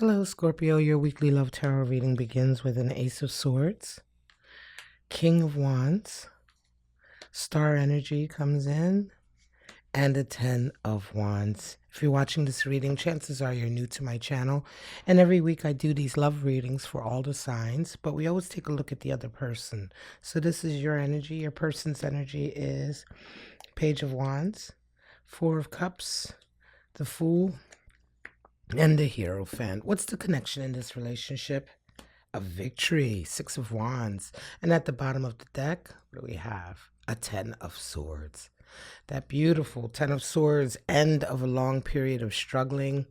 Hello, Scorpio. Your weekly love tarot reading begins with an Ace of Swords, King of Wands, Star Energy comes in, and a 10 of Wands. If you're watching this reading, chances are you're new to my channel. And every week I do these love readings for all the signs, but we always take a look at the other person. So this is your energy. Your person's energy is Page of Wands, Four of Cups, the Fool, and the Hierophant. What's the connection in this relationship? A victory, Six of Wands. And at the bottom of the deck, what do we have? A 10 of Swords. That beautiful 10 of Swords, end of a long period of struggling.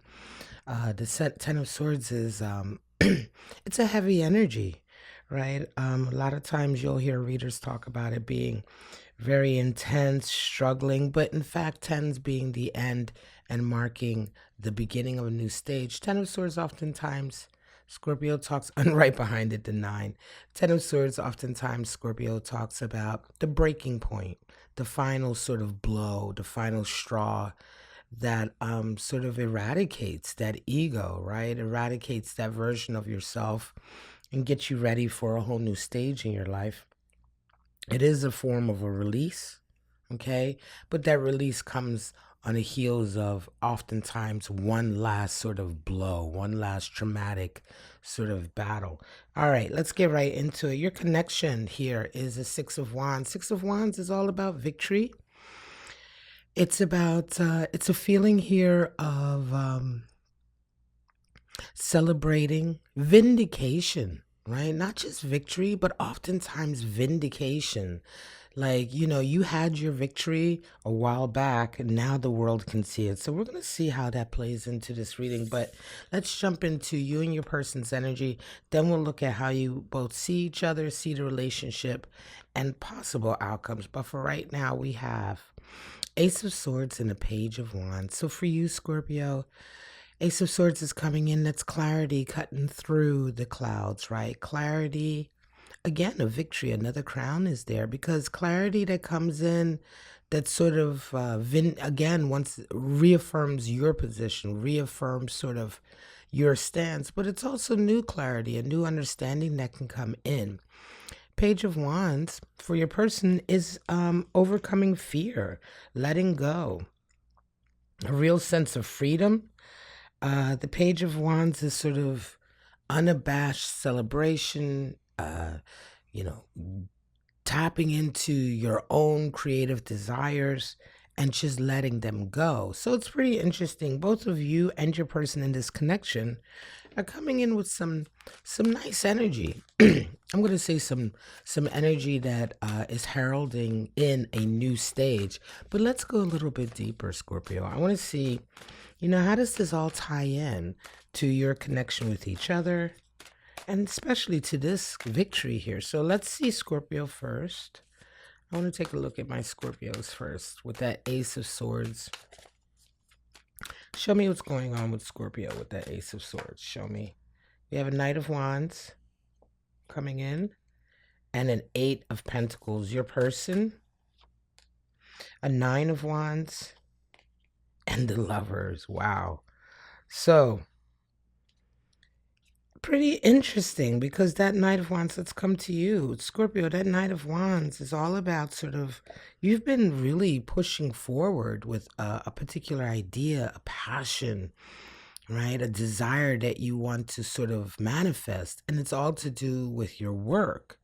The 10 of Swords is, it's a heavy energy, right? A lot of times you'll hear readers talk about it being very intense, struggling, but in fact, 10s being the end and marking the beginning of a new stage. 10 of Swords oftentimes, Scorpio talks, and right behind it, the 9. 10 of Swords, oftentimes Scorpio talks about the breaking point, the final sort of blow, the final straw that sort of eradicates that ego, right? Eradicates that version of yourself and gets you ready for a whole new stage in your life. It is a form of a release, okay? But that release comes on the heels of oftentimes one last sort of blow, one last traumatic sort of battle. All right, let's get right into it. Your connection here is a Six of Wands. Six of Wands is all about victory. It's about, it's a feeling here of celebrating vindication, right? Not just victory, but oftentimes vindication. Like, you know, you had your victory a while back, and now the world can see it. So we're going to see how that plays into this reading. But let's jump into you and your person's energy. Then we'll look at how you both see each other, see the relationship, and possible outcomes. But for right now, we have Ace of Swords and a Page of Wands. So for you, Scorpio, Ace of Swords is coming in. That's clarity cutting through the clouds, right? Clarity. Again, a victory, another crown is there, because clarity that comes in that sort of, again, once reaffirms your position, reaffirms sort of your stance, but it's also new clarity, a new understanding that can come in. Page of Wands for your person is overcoming fear, letting go, a real sense of freedom. The Page of Wands is sort of unabashed celebration, you know, tapping into your own creative desires and just letting them go. So it's pretty interesting. Both of you and your person in this connection are coming in with some nice energy. I'm going to say some energy that is heralding in a new stage. But let's go a little bit deeper, Scorpio. I want to see, you know, how does this all tie in to your connection with each other, and especially to this victory here. So let's see Scorpio first. I want to take a look at my Scorpios first with that Ace of Swords. Show me what's going on with Scorpio with that Ace of Swords. Show me. We have a Knight of Wands coming in and an 8 of Pentacles. Your person, a 9 of Wands, and the Lovers. Wow. So pretty interesting, because that Knight of Wands, let's come to you, Scorpio. That Knight of Wands is all about sort of, you've been really pushing forward with a particular idea, a passion, right? A desire that you want to sort of manifest, and it's all to do with your work.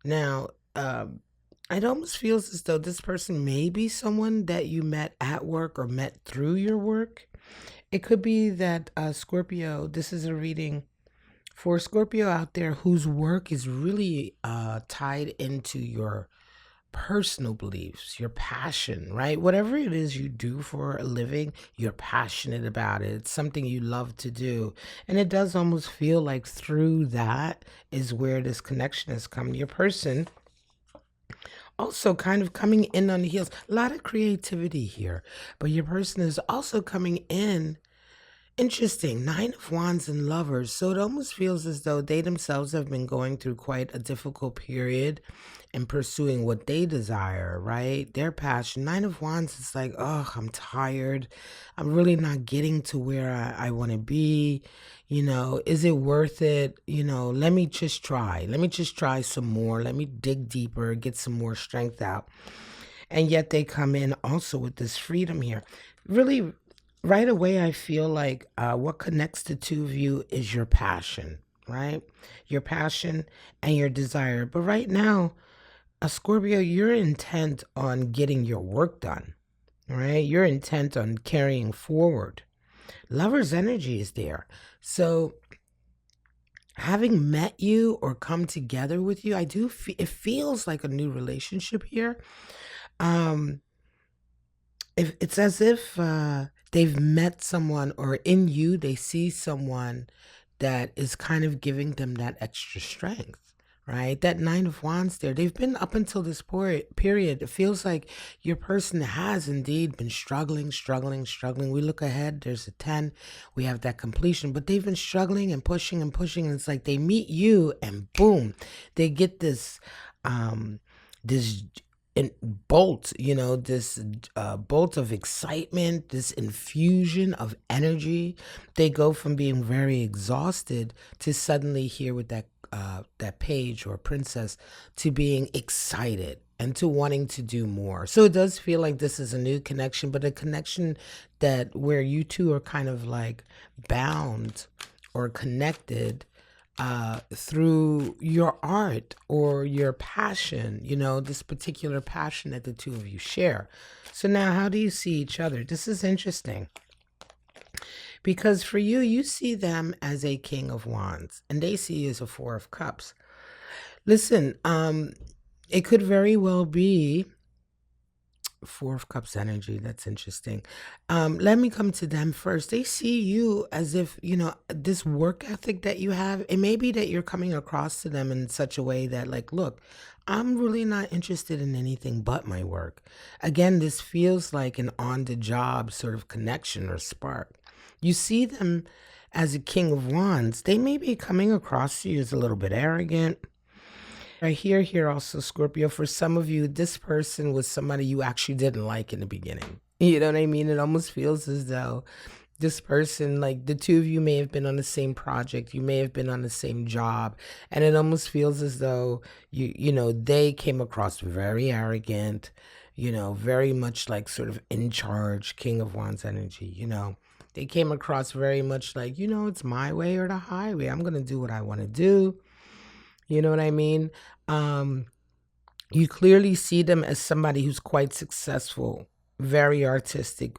Now, it almost feels as though this person may be someone that you met at work or met through your work. It could be that Scorpio, this is a reading for Scorpio out there whose work is really tied into your personal beliefs, your passion, right? Whatever it is you do for a living, you're passionate about it. It's something you love to do. And it does almost feel like through that is where this connection has come. Your person also kind of coming in on the heels. A lot of creativity here. But your person is also coming in Interesting. Nine of Wands and Lovers. So it almost feels as though they themselves have been going through quite a difficult period and pursuing what they desire, right? Their passion. Nine of Wands is like, oh, I'm tired. I'm really not getting to where I want to be. Is it worth it? Let me just try. Let me just try some more. Let me dig deeper, get some more strength out. And yet they come in also with this freedom here. Really, right away, I feel like what connects the two of you is your passion, right? Your passion and your desire. But right now, Scorpio, you're intent on getting your work done, right? You're intent on carrying forward. Lover's energy is there. So having met you or come together with you, it feels like a new relationship here. Um, if it's as if they've met someone, or in you they see someone that is kind of giving them that extra strength, right? That Nine of Wands there, they've been up until this period, it feels like your person has indeed been struggling. We look ahead, there's a 10, we have that completion, but they've been struggling and pushing and pushing, and it's like they meet you and boom, they get this bolt, this bolt of excitement, this infusion of energy. They go from being very exhausted to suddenly here with that page or princess to being excited and to wanting to do more. So it does feel like this is a new connection, but a connection that where you two are kind of like bound or connected through your art or your passion, this particular passion that the two of you share. So now, how do you see each other? This is interesting because for you, you see them as a King of Wands and they see you as a Four of Cups. Listen, it could very well be Four of Cups energy. That's interesting. Let me come to them first. They see you as if, this work ethic that you have. It may be that you're coming across to them in such a way that, like, look, I'm really not interested in anything but my work. Again, this feels like an on the job sort of connection or spark. You see them as a King of Wands. They may be coming across to you as a little bit arrogant. I hear here also, Scorpio, for some of you, this person was somebody you actually didn't like in the beginning. You know what I mean? It almost feels as though this person, like the two of you may have been on the same project, you may have been on the same job, and it almost feels as though they came across very arrogant, very much like sort of in charge, King of Wands energy, They came across very much like, it's my way or the highway. I'm going to do what I want to do. You know what I mean? You clearly see them as somebody who's quite successful, very artistic,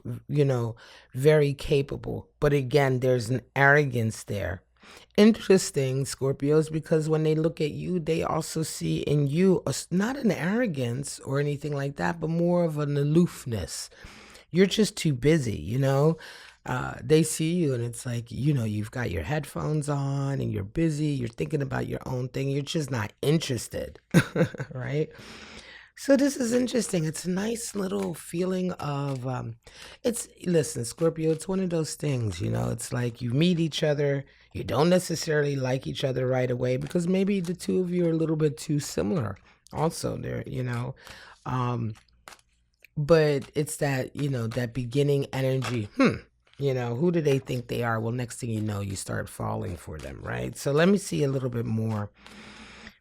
very capable. But again, there's an arrogance there. Interesting, Scorpios, because when they look at you, they also see in you not an arrogance or anything like that, but more of an aloofness. You're just too busy, they see you and it's like, you've got your headphones on and you're busy, you're thinking about your own thing, you're just not interested, right? So this is interesting. It's a nice little feeling of, listen, Scorpio, it's one of those things, it's like you meet each other, you don't necessarily like each other right away because maybe the two of you are a little bit too similar also there, but it's that, that beginning energy, who do they think they are? Well, next thing you know, you start falling for them, right? So let me see a little bit more.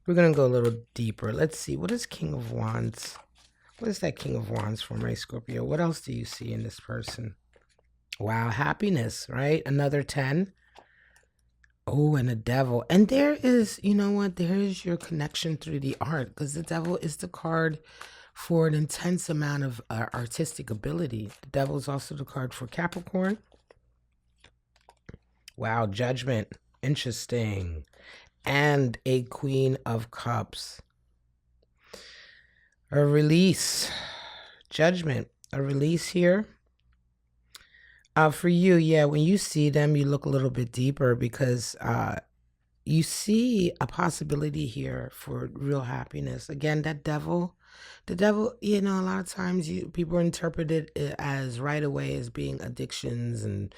We're going to go a little deeper. Let's see. What is King of Wands? What is that King of Wands for my Scorpio? What else do you see in this person? Wow, happiness, right? Another 10. Oh, and a devil. And there is, there is your connection through the art, because the devil is the card for an intense amount of artistic ability. The devil is also the card for Capricorn. Wow, Judgment. Interesting. And a Queen of Cups. A release. Judgment. A release here. For you, yeah, when you see them, you look a little bit deeper because you see a possibility here for real happiness. Again, that devil, The devil, a lot of times people interpret it as right away as being addictions and,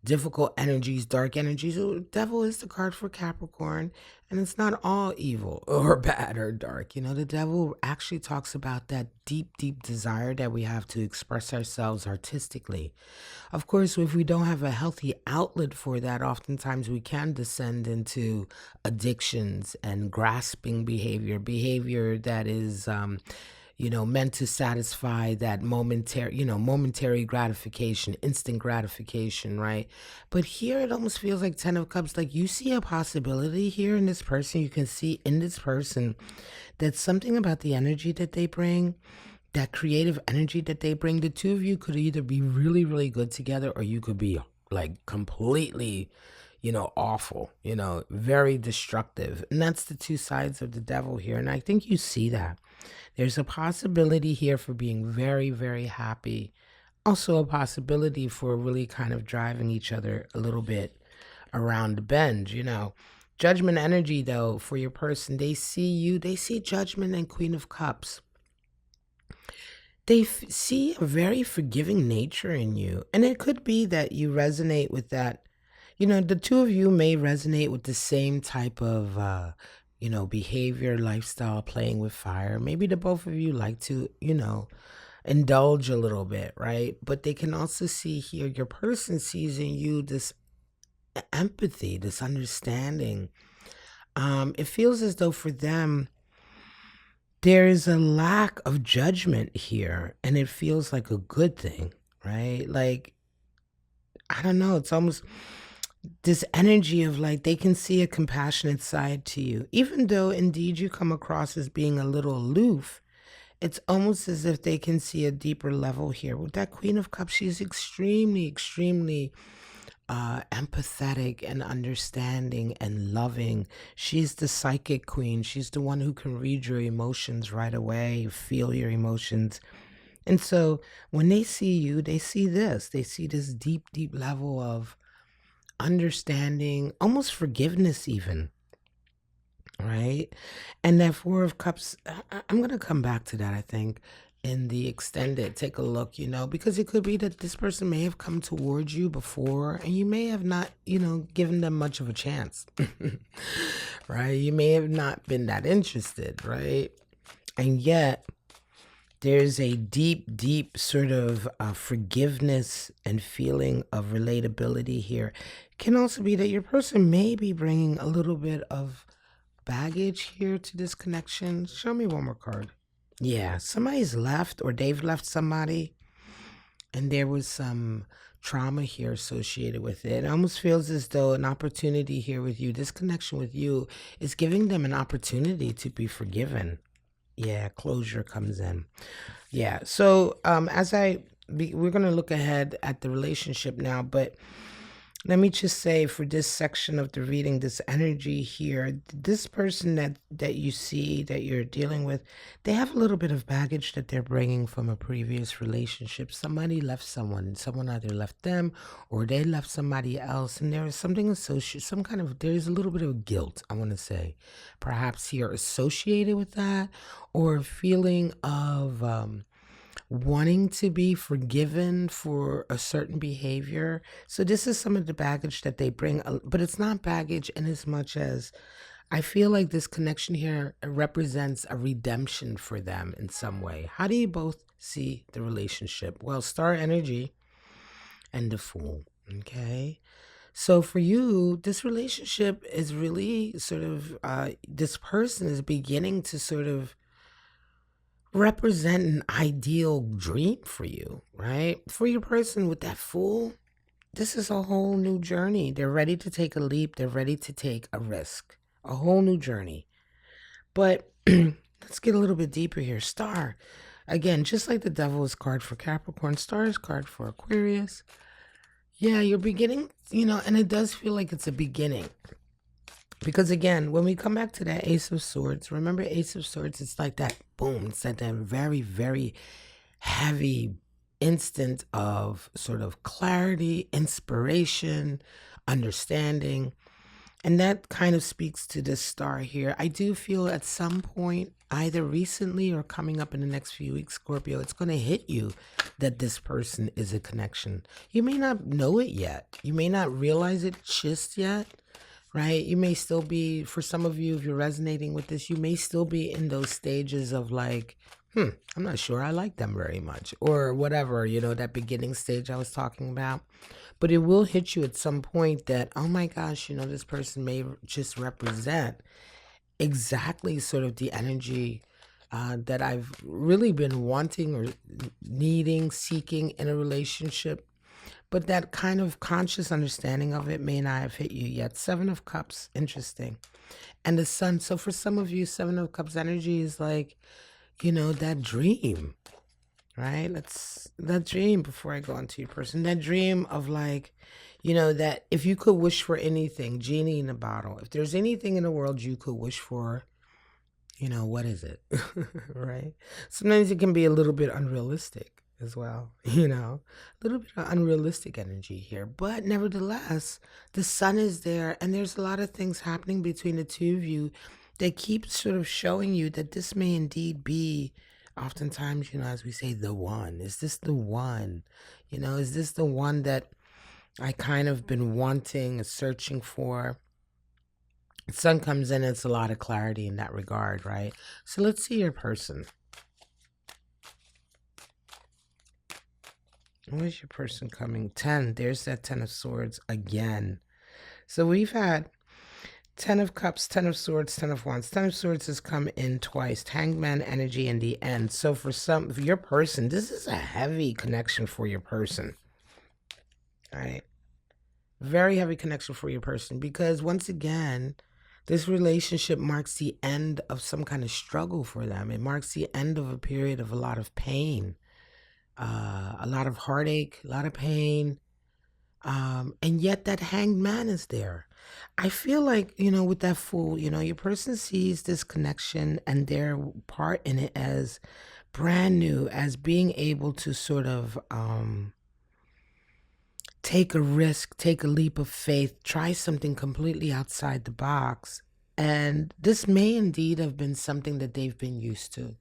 difficult energies, dark energies. So devil is the card for Capricorn, and it's not all evil or bad or dark. The devil actually talks about that deep, deep desire that we have to express ourselves artistically. Of course, if we don't have a healthy outlet for that, oftentimes we can descend into addictions and grasping behavior that is, meant to satisfy that momentary gratification, instant gratification, right? But here it almost feels like 10 of Cups, like you see a possibility here in this person. You can see in this person that something about the energy that they bring, that creative energy that they bring, the two of you could either be really, really good together, or you could be like completely, awful, very destructive. And that's the two sides of the devil here. And I think you see that. There's a possibility here for being very, very happy. Also a possibility for really kind of driving each other a little bit around the bend. Judgment energy, though, for your person, they see Judgment and Queen of Cups. They see a very forgiving nature in you. And it could be that you resonate with that. The two of you may resonate with the same type of, behavior, lifestyle, playing with fire. Maybe the both of you like to, indulge a little bit, right? But they can also see here, your person sees in you this empathy, this understanding. It feels as though for them, there is a lack of judgment here, and it feels like a good thing, right? Like, I don't know, it's almost this energy of like they can see a compassionate side to you. Even though indeed you come across as being a little aloof, it's almost as if they can see a deeper level here. With that Queen of Cups, she's extremely, extremely empathetic and understanding and loving. She's the psychic queen. She's the one who can read your emotions right away, feel your emotions. And so when they see you, they see this. They see this deep, deep level of understanding, almost forgiveness even, right? And that Four of Cups, I'm going to come back to that, I think, in the extended. Take a look, because it could be that this person may have come towards you before and you may have not, given them much of a chance, right? You may have not been that interested, right? And yet there's a deep, deep sort of forgiveness and feeling of relatability here. It can also be that your person may be bringing a little bit of baggage here to this connection. Show me one more card. Yeah, somebody's left, or they've left somebody, and there was some trauma here associated with it. It almost feels as though an opportunity here with you, this connection with you, is giving them an opportunity to be forgiven. Yeah, closure comes in. Yeah, so we're going to look ahead at the relationship now, but let me just say, for this section of the reading, this energy here, this person that you see, that you're dealing with, they have a little bit of baggage that they're bringing from a previous relationship. Somebody left someone either left them or they left somebody else. And there is something associated, there's a little bit of guilt, I want to say, perhaps here associated with that, or a feeling of, wanting to be forgiven for a certain behavior. So this is some of the baggage that they bring, but it's not baggage in as much as I feel like this connection here represents a redemption for them in some way. How do you both see the relationship? Well, star energy and the Fool. Okay. So for you, this relationship is really sort of, this person is beginning to sort of represent an ideal dream for you, right? For your person with that Fool, this is a whole new journey. They're ready to take a leap. They're ready to take a risk, a whole new journey. But let's get a little bit deeper here. Star, again, just like the Devil is card for Capricorn, Star is card for Aquarius. Yeah, you're beginning, and it does feel like it's a beginning. Because again, when we come back to that Ace of Swords, remember Ace of Swords, it's like that boom, it's like that very, very heavy instant of sort of clarity, inspiration, understanding. And that kind of speaks to this star here. I do feel at some point, either recently or coming up in the next few weeks, Scorpio, it's going to hit you that this person is a connection. You may not know it yet. You may not realize it just yet, right? You may still be, for some of you, if you're resonating with this, you may still be in those stages of like, I'm not sure I like them very much, or whatever, that beginning stage I was talking about. But it will hit you at some point that, oh my gosh, this person may just represent exactly sort of the energy that I've really been wanting or needing, seeking in a relationship. But that kind of conscious understanding of it may not have hit you yet. Seven of Cups, interesting. And the Sun. So for some of you, Seven of Cups energy is like, that dream, right? That dream, before I go on to your person, that dream of like, that if you could wish for anything, genie in a bottle, if there's anything in the world you could wish for, what is it? Right? Sometimes it can be a little bit unrealistic as well, a little bit of unrealistic energy here. But nevertheless, the Sun is there, and there's a lot of things happening between the two of you that keep sort of showing you that this may indeed be, oftentimes, as we say, the one. Is this the one? Is this the one that I kind of been wanting, searching for? Sun comes in, it's a lot of clarity in that regard, right? So let's see your person. Where's your person coming? 10. There's that 10 of Swords again. So we've had 10 of Cups, 10 of Swords, 10 of Wands. 10 of Swords has come in twice. Hangman energy in the end. So for your person, this is a heavy connection for your person. All right. Very heavy connection for your person, because once again, this relationship marks the end of some kind of struggle for them. It marks the end of a period of a lot of pain, a lot of heartache, a lot of pain. And yet that Hanged Man is there. I feel like, with that Fool, your person sees this connection and their part in it as brand new, as being able to sort of take a risk, take a leap of faith, try something completely outside the box. And this may indeed have been something that they've been used to.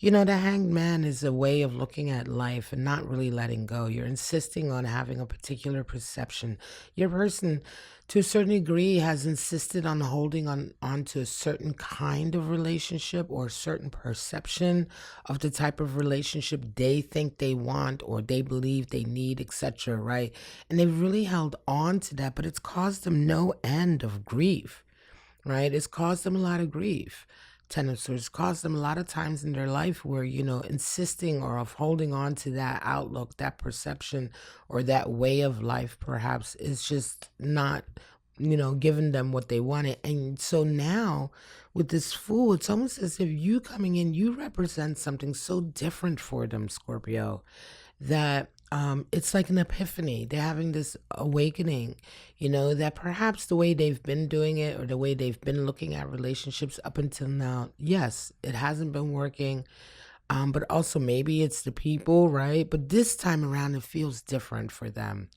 The Hanged Man is a way of looking at life and not really letting go. You're insisting on having a particular perception. Your person, to a certain degree, has insisted on holding on to a certain kind of relationship or a certain perception of the type of relationship they think they want or they believe they need, etc., right? And they've really held on to that, but it's caused them no end of grief, right? It's caused them a lot of grief. 10 of Swords caused them a lot of times in their life where, insisting or of holding on to that outlook, that perception, or that way of life perhaps is just not, giving them what they wanted. And so now with this Fool, it's almost as if you coming in, you represent something so different for them, Scorpio, that it's like an epiphany. They're having this awakening, that perhaps the way they've been doing it or the way they've been looking at relationships up until now, yes, it hasn't been working. But also maybe it's the people, right? But this time around, it feels different for them.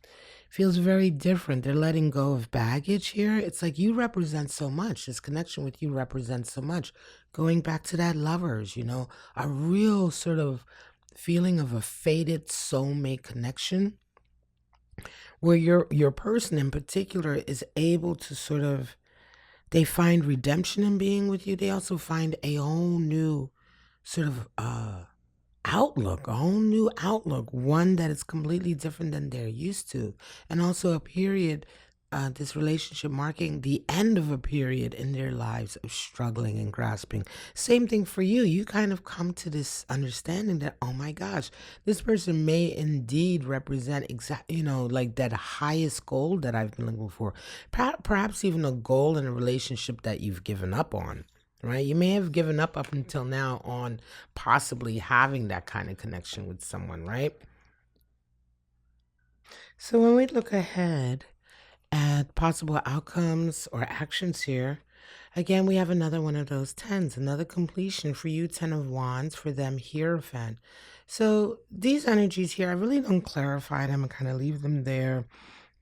Feels very different. They're letting go of baggage here. It's like you represent so much. This connection with you represents so much. Going back to that Lovers, a real sort of feeling of a fated soulmate connection where your person in particular is able to sort of, they find redemption in being with you. They also find a whole new sort of outlook, a whole new outlook, one that is completely different than they're used to. And also a period, this relationship marking the end of a period in their lives of struggling and grasping. Same thing for you. You kind of come to this understanding that, oh my gosh, this person may indeed represent like that highest goal that I've been looking for. Perhaps even a goal in a relationship that you've given up on. Right? You may have given up until now on possibly having that kind of connection with someone, right? So when we look ahead at possible outcomes or actions here, again, we have another one of those 10s, another completion for you, 10 of Wands, for them, Hierophant. So these energies here, I really don't clarify them and kind of leave them there.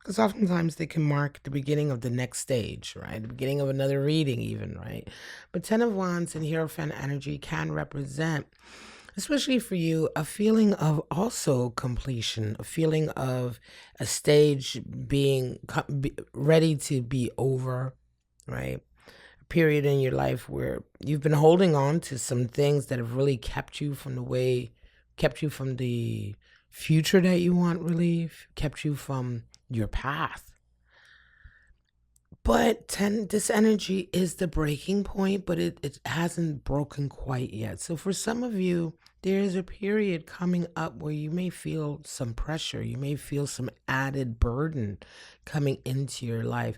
Because oftentimes they can mark the beginning of the next stage, right? The beginning of another reading, even, right? But Ten of Wands and Hierophant energy can represent, especially for you, a feeling of also completion, a feeling of a stage being ready to be over, right? A period in your life where you've been holding on to some things that have really kept you from the future that you want, really kept you from your path. But this energy is the breaking point, but it hasn't broken quite yet. So for some of you, there is a period coming up where you may feel some pressure. You may feel some added burden coming into your life.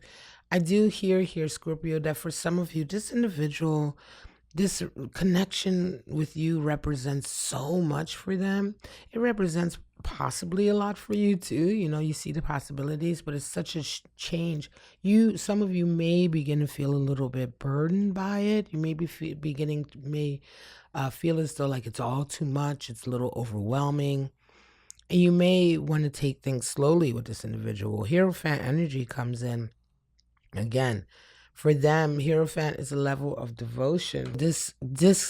I do hear here, Scorpio, that for some of you, this connection with you represents so much for them. It represents possibly a lot for you too. You know, you see the possibilities, but it's such a change. Some of you may begin to feel a little bit burdened by it. You may be feel as though like it's all too much. It's a little overwhelming. And you may want to take things slowly with this individual. Hierophant energy comes in again. For them, Hierophant is a level of devotion. This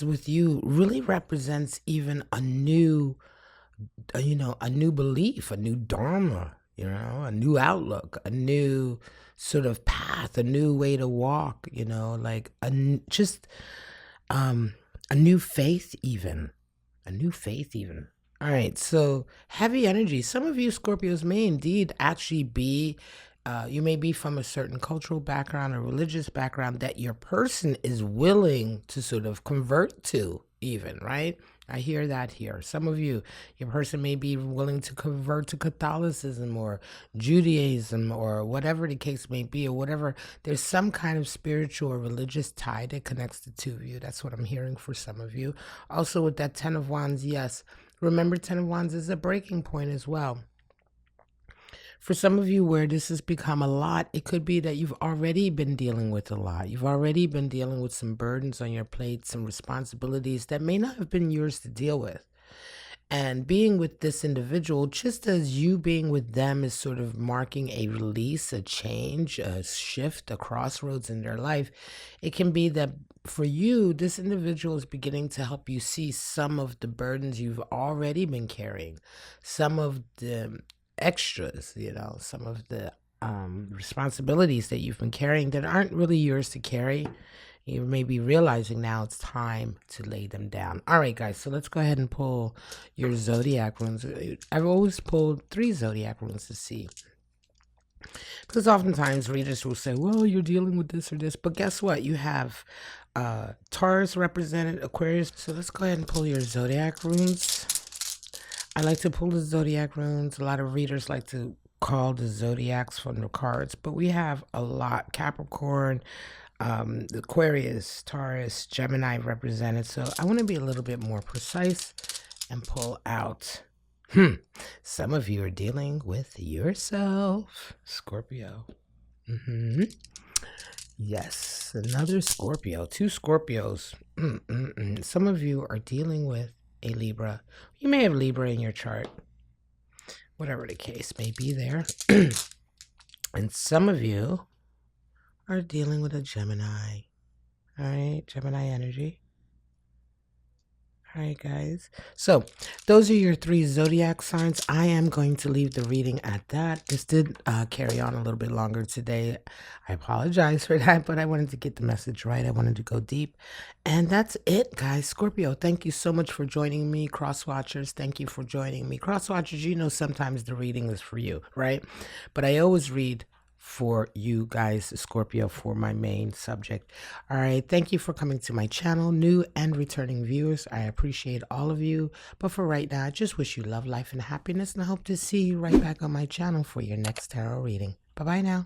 with you really represents even a new belief, a new dharma, a new outlook, a new sort of path, a new way to walk, like a new faith even, All right, so heavy energy. Some of you Scorpios may indeed actually be you may be from a certain cultural background or religious background that your person is willing to sort of convert to even, right? I hear that here. Some of you, your person may be willing to convert to Catholicism or Judaism or whatever the case may be, or whatever. There's some kind of spiritual or religious tie that connects the two of you. That's what I'm hearing for some of you. Also with that Ten of Wands, yes. Remember, Ten of Wands is a breaking point as well. For some of you where this has become a lot, it could be that you've already been dealing with a lot. You've already been dealing with some burdens on your plate, some responsibilities that may not have been yours to deal with. And being with this individual, just as you being with them is sort of marking a release, a change, a shift, a crossroads in their life, it can be that for you, this individual is beginning to help you see some of the burdens you've already been carrying, some of the extras, some of the responsibilities that you've been carrying that aren't really yours to carry. You may be realizing now it's time to lay them down. All right, guys, so let's go ahead and pull your zodiac runes. I've always pulled 3 zodiac runes to see. Because oftentimes readers will say, well, you're dealing with this or this. But guess what? You have Taurus represented, Aquarius. So let's go ahead and pull your zodiac runes. I like to pull the zodiac runes. A lot of readers like to call the zodiacs from the cards, but we have a lot. Capricorn, Aquarius, Taurus, Gemini represented. So I want to be a little bit more precise and pull out. Some of you are dealing with yourself, Scorpio. Yes, another Scorpio, 2 Scorpios. Some of you are dealing with a Libra. You may have Libra in your chart, whatever the case may be there. And some of you are dealing with a Gemini. All right, Gemini energy. All right, guys. So those are your 3 zodiac signs. I am going to leave the reading at that. This did carry on a little bit longer today. I apologize for that, but I wanted to get the message right. I wanted to go deep. And that's it, guys. Scorpio, thank you so much for joining me. Crosswatchers, thank you for joining me. Crosswatchers, sometimes the reading is for you, right? But I always read for you guys, Scorpio, for my main subject. All right, thank you for coming to my channel, new and returning viewers. I appreciate all of you, but for right now, I just wish you love, life, and happiness, and I hope to see you right back on my channel for your next tarot reading. Bye-bye now.